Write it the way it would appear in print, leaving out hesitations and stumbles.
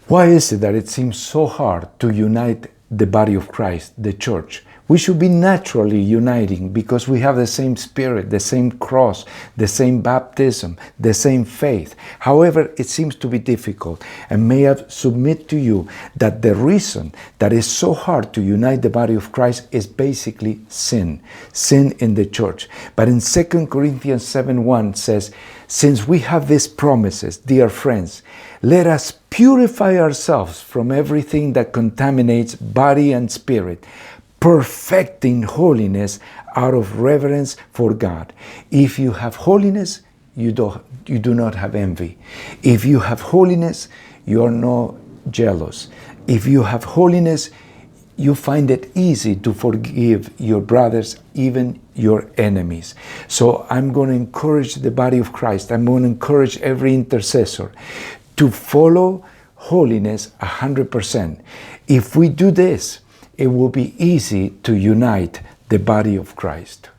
Why is it that it seems so hard to unite the body of Christ, the church? We should be naturally uniting because we have the same spirit, the same cross, the same baptism, the same faith. However, it seems to be difficult. And may I submit to you that the reason that is so hard to unite the body of Christ is basically sin in the church. But in 2 Corinthians 7:1 says, since we have these promises, dear friends, let us purify ourselves from everything that contaminates body and spirit, perfecting holiness out of reverence for God. If you have holiness, you do not have envy. If you have holiness, you are not jealous. If you have holiness, you find it easy to forgive your brothers, even your enemies. So I'm going to encourage the body of Christ. I'm going to encourage every intercessor to follow holiness 100%. If we do this, it will be easy to unite the body of Christ.